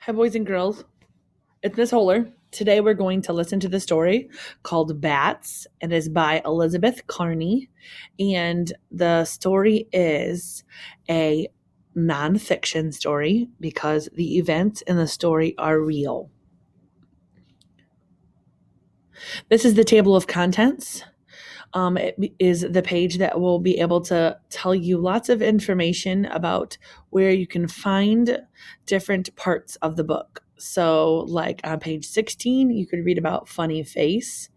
Hi, boys and girls. It's Miss Holler. Today we're going to listen to the story called Bats. It is by Elizabeth Carney. And the story is a nonfiction story because the events in the story are real. This is the table of contents. It is the page that will be able to tell you lots of information about where you can find different parts of the book. So, like on page 16, you could read about Funny Face.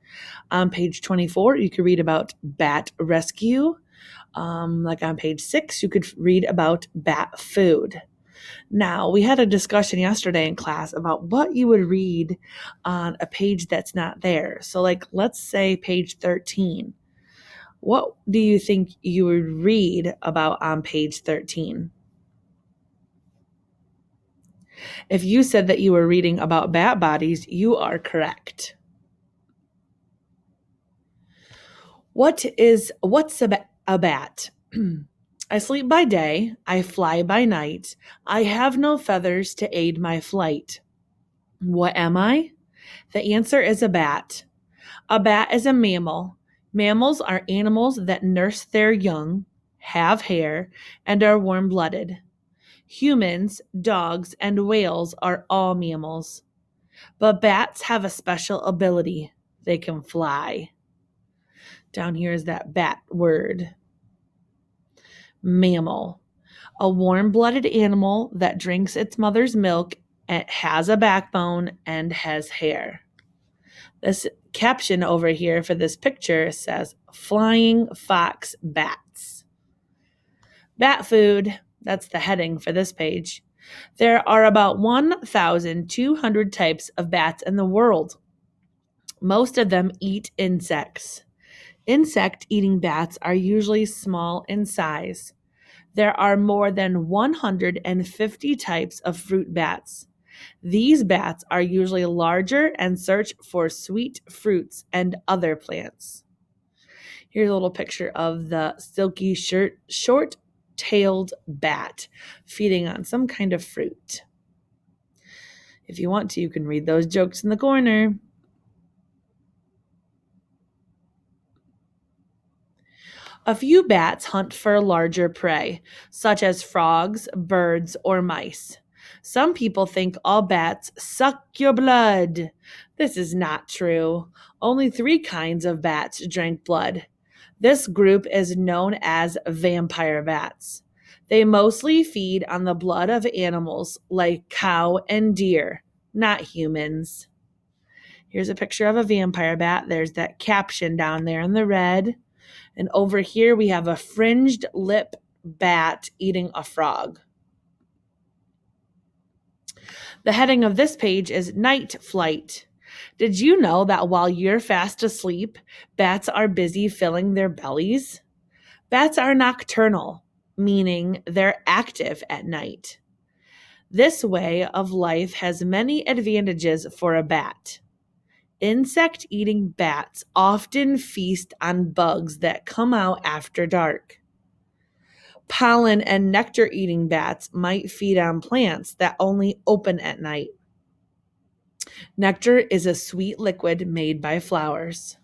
On page 24, you could read about Bat Rescue. Like on page 6, you could read about Bat Food. Now, we had a discussion yesterday in class about what you would read on a page that's not there. So, like, let's say page 13. What do you think you would read about on page 13? If you said that you were reading about bat bodies, you are correct. What's a bat? I sleep by day, I fly by night, I have no feathers to aid my flight. What am I? The answer is a bat. A bat is a mammal. Mammals are animals that nurse their young, have hair, and are warm-blooded. Humans, dogs, and whales are all mammals. But bats have a special ability. They can fly. Down here is that bat word. Mammal. A warm-blooded animal that drinks its mother's milk and has a backbone and has hair. This caption over here for this picture says, Flying Fox Bats. Bat food, that's the heading for this page. There are about 1,200 types of bats in the world. Most of them eat insects. Insect-eating bats are usually small in size. There are more than 150 types of fruit bats. These bats are usually larger and search for sweet fruits and other plants. Here's a little picture of the silky short-tailed bat feeding on some kind of fruit. If you want to, you can read those jokes in the corner. A few bats hunt for larger prey, such as frogs, birds, or mice. Some people think all bats suck your blood. This is not true. Only 3 kinds of bats drink blood. This group is known as vampire bats. They mostly feed on the blood of animals like cow and deer, not humans. Here's a picture of a vampire bat. There's that caption down there in the red. And over here we have a fringed lip bat eating a frog. The heading of this page is Night Flight. Did you know that while you're fast asleep, bats are busy filling their bellies? Bats are nocturnal, meaning they're active at night. This way of life has many advantages for a bat. Insect-eating bats often feast on bugs that come out after dark. Pollen and nectar-eating bats might feed on plants that only open at night. Nectar is a sweet liquid made by flowers.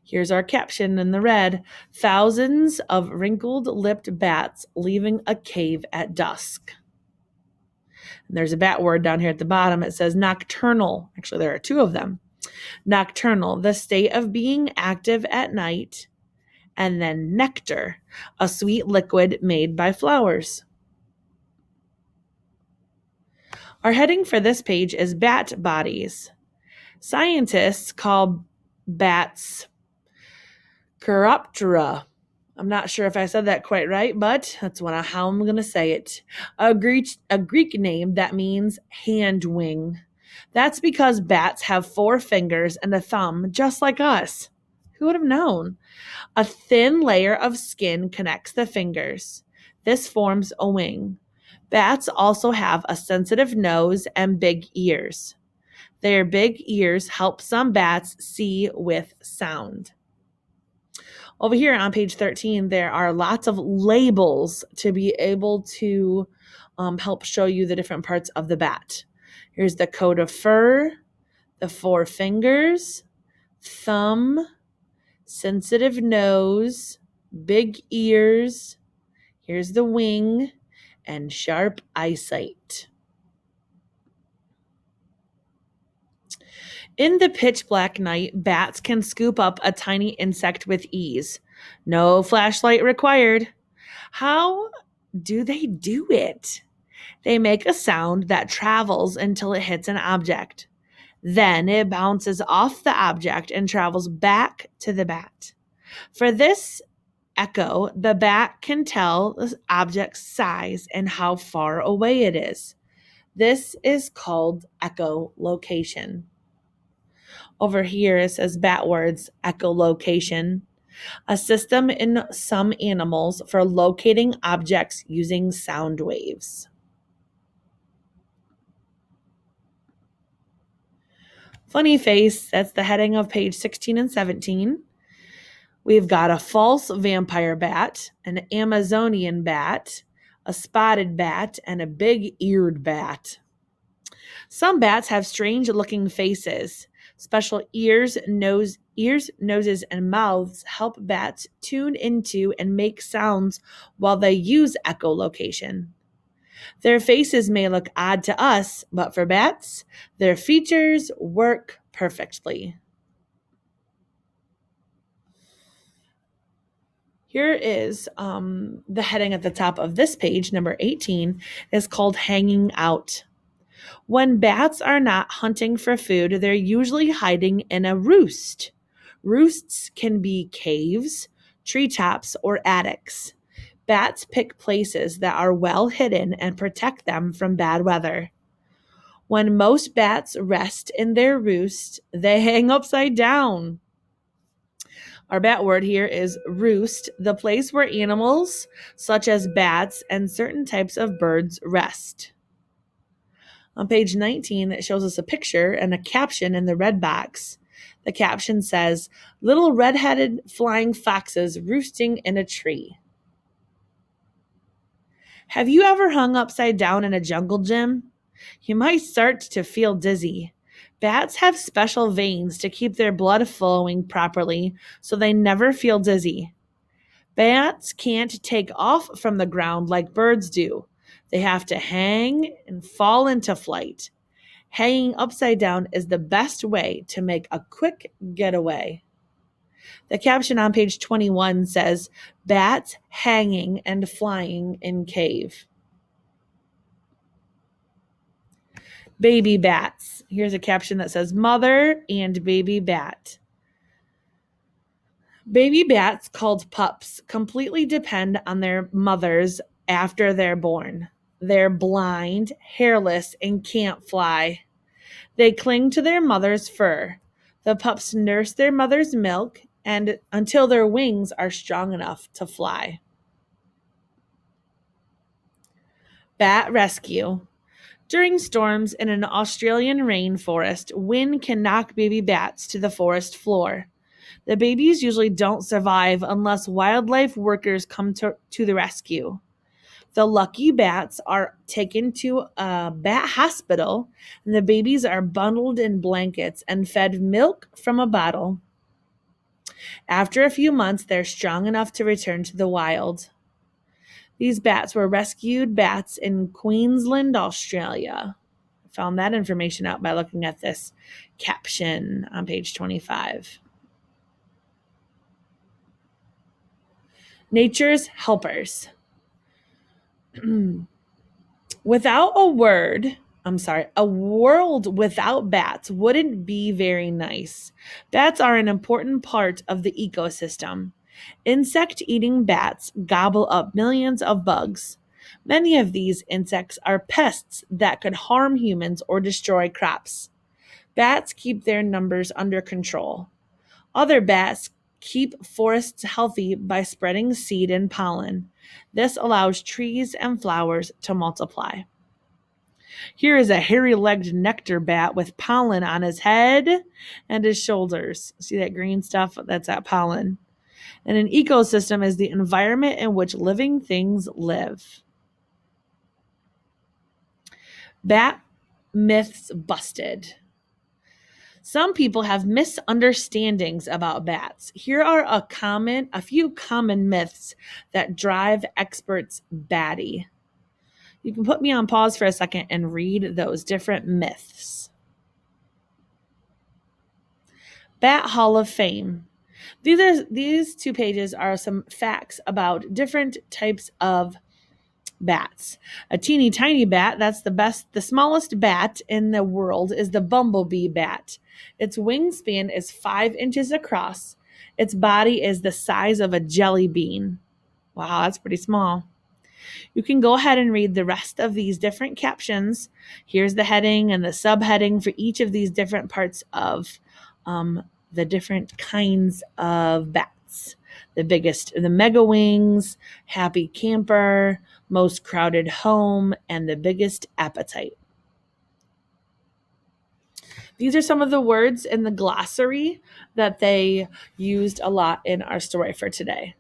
Here's our caption in the red. Thousands of wrinkled-lipped bats leaving a cave at dusk. And there's a bat word down here at the bottom. It says nocturnal. Actually, there are 2 of them. Nocturnal, the state of being active at night. And then nectar, a sweet liquid made by flowers. Our heading for this page is bat bodies. Scientists call bats Chiroptera. I'm not sure if I said that quite right, but that's how I'm going to say it. A Greek name that means hand wing. That's because bats have 4 fingers and a thumb, just like us. Who would have known? A thin layer of skin connects the fingers. This forms a wing. Bats also have a sensitive nose and big ears. Their big ears help some bats see with sound. Over here on page 13, there are lots of labels to be able to help show you the different parts of the bat. Here's the coat of fur, the 4 fingers, thumb, sensitive nose, big ears. Here's the wing, and sharp eyesight. In the pitch black night, bats can scoop up a tiny insect with ease. No flashlight required. How do they do it? They make a sound that travels until it hits an object. Then it bounces off the object and travels back to the bat. For this echo, the bat can tell the object's size and how far away it is. This is called echolocation. Over here it says bat words, echolocation, a system in some animals for locating objects using sound waves. Funny face, that's the heading of page 16 and 17. We've got a false vampire bat, an Amazonian bat, a spotted bat, and a big-eared bat. Some bats have strange-looking faces. Special ears, noses, and mouths help bats tune into and make sounds while they use echolocation. Their faces may look odd to us, but for bats, their features work perfectly. Here is the heading at the top of this page, number 18, is called Hanging Out. When bats are not hunting for food, they're usually hiding in a roost. Roosts can be caves, treetops, or attics. Bats pick places that are well hidden and protect them from bad weather. When most bats rest in their roost, they hang upside down. Our bat word here is roost, the place where animals such as bats and certain types of birds rest. On page 19, it shows us a picture and a caption in the red box. The caption says, "Little red-headed flying foxes roosting in a tree." Have you ever hung upside down in a jungle gym? You might start to feel dizzy. Bats have special veins to keep their blood flowing properly, so they never feel dizzy. Bats can't take off from the ground like birds do. They have to hang and fall into flight. Hanging upside down is the best way to make a quick getaway. The caption on page 21 says, "Bats hanging and flying in cave." Baby bats. Here's a caption that says, "Mother and baby bat." Baby bats, called pups, completely depend on their mothers after they're born. They're blind, hairless, and can't fly. They cling to their mother's fur. The pups nurse their mother's milk and until their wings are strong enough to fly. Bat rescue. During storms in an Australian rainforest, wind can knock baby bats to the forest floor. The babies usually don't survive unless wildlife workers come to the rescue. The lucky bats are taken to a bat hospital, and the babies are bundled in blankets and fed milk from a bottle. After a few months, they're strong enough to return to the wild. These bats were rescued bats in Queensland, Australia. I found that information out by looking at this caption on page 25. Nature's helpers. A world without bats wouldn't be very nice. Bats are an important part of the ecosystem. Insect-eating bats gobble up millions of bugs. Many of these insects are pests that could harm humans or destroy crops. Bats keep their numbers under control. Other bats keep forests healthy by spreading seed and pollen. This allows trees and flowers to multiply. Here is a hairy-legged nectar bat with pollen on his head and his shoulders. See that green stuff? That's that pollen. And an ecosystem is the environment in which living things live. Bat myths busted. Some people have misunderstandings about bats. Here are a few common myths that drive experts batty. You can put me on pause for a second and read those different myths. Bat Hall of Fame. These 2 pages are some facts about different types of bats. A teeny tiny bat, that's the smallest bat in the world is the bumblebee bat. Its wingspan is 5 inches across. Its body is the size of a jelly bean. Wow, that's pretty small. You can go ahead and read the rest of these different captions. Here's the heading and the subheading for each of these different parts of the different kinds of bats. The mega wings, happy camper, most crowded home, and the biggest appetite. These are some of the words in the glossary that they used a lot in our story for today.